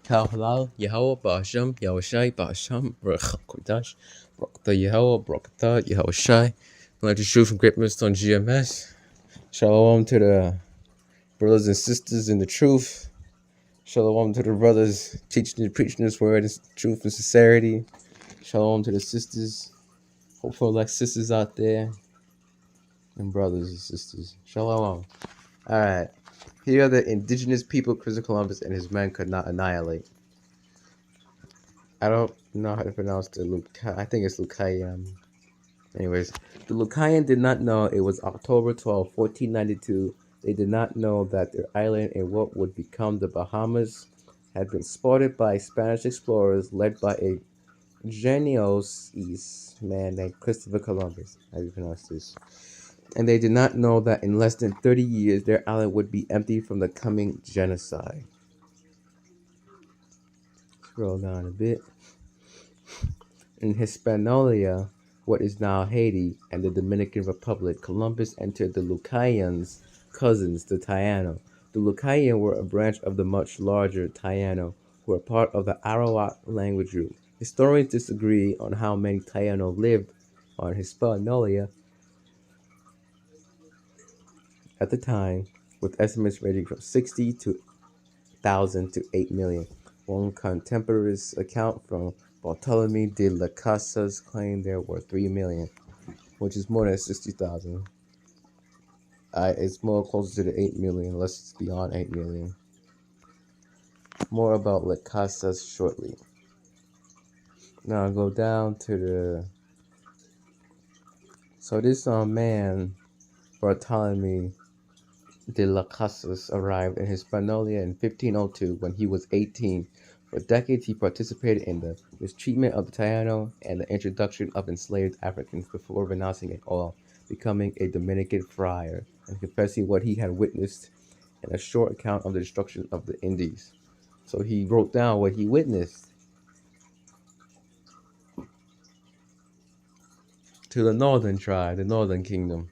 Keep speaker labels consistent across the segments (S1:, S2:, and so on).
S1: Kal Halal, Yahweh Ba'asham, Yahushai Ba'asham, Baruch Kodash, Baruch Yahweh, Baruch Yahushai. Learn the truth from Great Millstone GMS. Shalom to the brothers and sisters in the truth. Shalom to the brothers teaching and preaching this word in truth and sincerity. Shalom to the sisters, hopeful like sisters out there, and brothers and sisters. Shalom. All right. Here are the indigenous people Christopher Columbus and his men could not annihilate. I don't know how to pronounce the I think it's Lucayan. Anyways, the Lucayan did not know it was October 12, 1492. They did not know that their island in what would become the Bahamas had been spotted by Spanish explorers led by a genius man named Christopher Columbus. How do you pronounce this? And they did not know that in less than 30 years, their island would be empty from the coming genocide. Scroll down a bit. In Hispaniola, what is now Haiti, and the Dominican Republic, Columbus entered the Lucayans' cousins, the Taino. The Lucayan were a branch of the much larger Taino, who were part of the Arawak language group. Historians disagree on how many Taino lived on Hispaniola at the time, with estimates ranging from 60,000 to 8 million. One contemporary's account from Bartolome de las Casas claimed there were 3 million, which is more than 60,000. It's more closer to the 8 million, unless it's beyond 8 million. More about las Casas shortly. Now I'll go down to the... So this man, Bartolome de las Casas, arrived in Hispaniola in 1502 when he was 18. For decades, he participated in the mistreatment of the Taino and the introduction of enslaved Africans before renouncing it all, becoming a Dominican friar, and confessing what he had witnessed in a short account of the destruction of the Indies. So he wrote down what he witnessed to the northern tribe, the northern kingdom.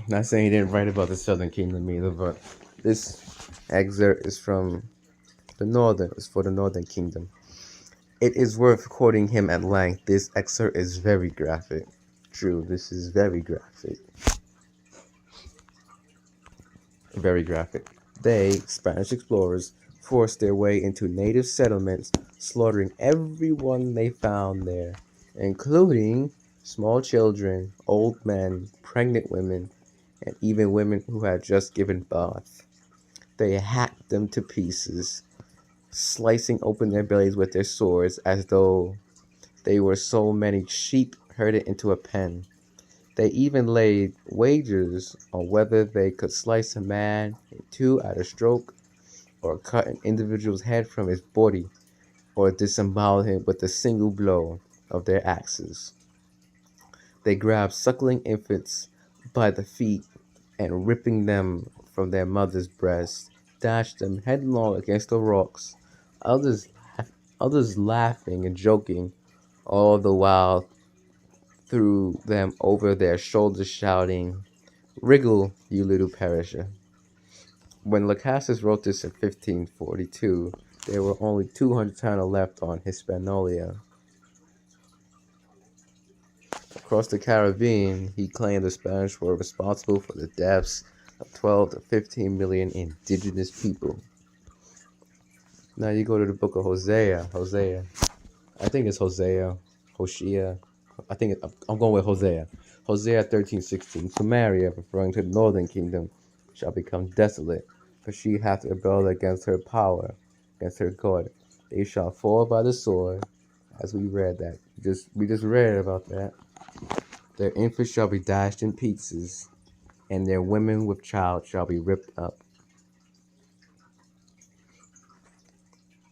S1: Not saying he didn't write about the southern kingdom either, but this excerpt is from it's for the northern kingdom. It is worth quoting him at length. This excerpt is very graphic. True, this is very graphic. Very graphic. They, Spanish explorers, forced their way into native settlements, slaughtering everyone they found there, including small children, old men, pregnant women, and even women who had just given birth. They hacked them to pieces, slicing open their bellies with their swords as though they were so many sheep herded into a pen. They even laid wagers on whether they could slice a man in two at a stroke, or cut an individual's head from his body, or disembowel him with a single blow of their axes. They grabbed suckling infants by the feet and, ripping them from their mother's breasts, dashed them headlong against the rocks, others laughing and joking, all the while threw them over their shoulders, shouting, "Wriggle, you little perisher." When Las Casas wrote this in 1542, there were only 200 Taino left on Hispaniola. Across the Caribbean, he claimed the Spanish were responsible for the deaths of 12 to 15 million indigenous people. Now you go to the book of Hosea. I think it's Hosea. I'm going with Hosea. Hosea 13:16. Samaria, referring to the northern kingdom, shall become desolate, for she hath rebelled against her power, against her God. They shall fall by the sword, as we read that. We just read about that. Their infants shall be dashed in pieces, and their women with child shall be ripped up.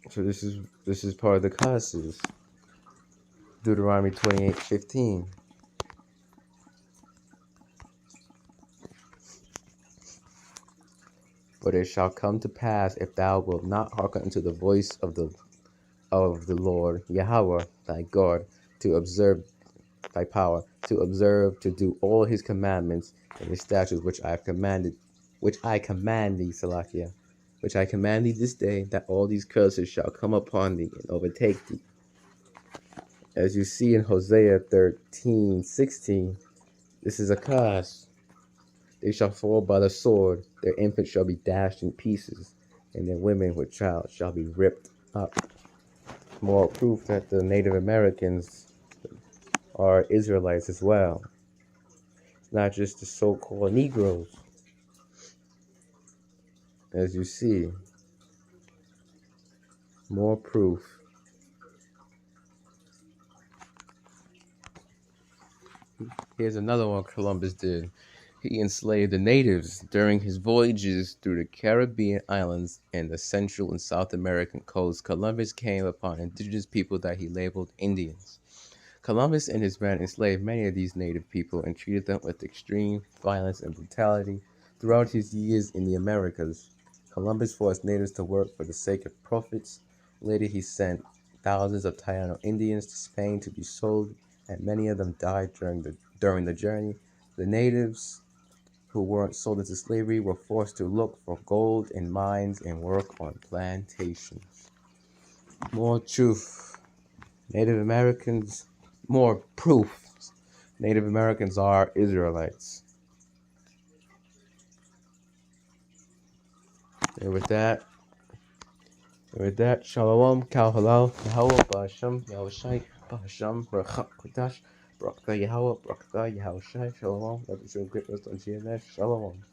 S1: So this is part of the curses. Deuteronomy 28:15. But it shall come to pass, if thou wilt not hearken unto the voice of the Lord Yahweh thy God, to observe thy power, to do all his commandments and his statutes which I command thee, Salakia, which I command thee this day, that all these curses shall come upon thee and overtake thee. As you see in Hosea 13:16, this is a curse. They shall fall by the sword, their infants shall be dashed in pieces, and their women with child shall be ripped up. More proof that the Native Americans are Israelites as well. It's not just the so-called Negroes. As you see, more proof. Here's another one Columbus did. He enslaved the natives during his voyages through the Caribbean islands and the Central and South American coast. Columbus came upon indigenous people that he labeled Indians. Columbus and his men enslaved many of these native people and treated them with extreme violence and brutality throughout his years in the Americas. Columbus forced natives to work for the sake of profits. Later, he sent thousands of Taino Indians to Spain to be sold, and many of them died during the journey. The natives who weren't sold into slavery were forced to look for gold in mines and work on plantations. More truth. Native Americans, more proof. Native Americans are Israelites. And with that, Shalom, Kal Halal, Yahweh, Ba'ashem, Yahushai, Ba'ashem, Baruch Kodash, Baruch Yahweh, Baruch Yahushai, Shalom, let the great wisdom, Shalom.